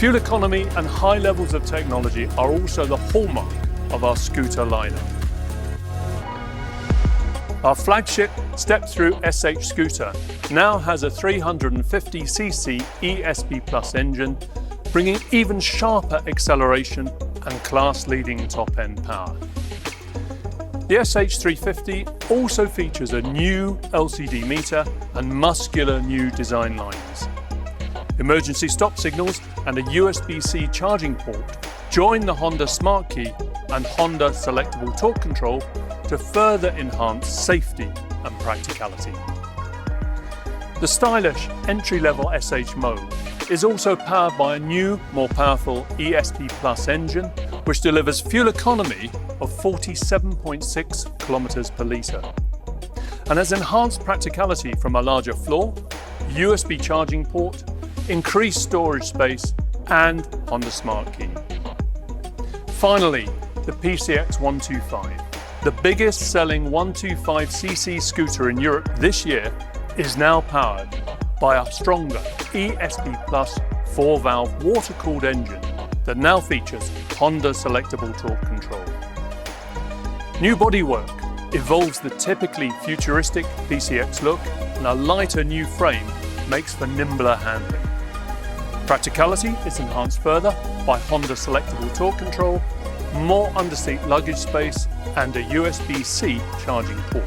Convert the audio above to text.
Fuel economy and high levels of technology are also the hallmark of our scooter lineup. Our flagship step-through SH scooter now has a 350cc ESP Plus engine, bringing even sharper acceleration and class-leading top-end power. The SH350 also features a new LCD meter and muscular new design lines. Emergency stop signals and a USB-C charging port join the Honda Smart Key and Honda Selectable torque control to further enhance safety and practicality. The stylish entry-level SH mode is also powered by a new, more powerful ESP Plus engine, which delivers fuel economy of 47.6 kilometers per litre, and has enhanced practicality from a larger floor, USB charging port, increased storage space, and Honda Smart Key. Finally, the PCX 125, the biggest selling 125cc scooter in Europe this year, is now powered by a stronger ESP Plus 4-valve water-cooled engine that now features Honda Selectable torque control. New bodywork evolves the typically futuristic PCX look, and a lighter new frame makes for nimbler handling. Practicality is enhanced further by Honda Selectable torque control, more underseat luggage space, and a USB-C charging port.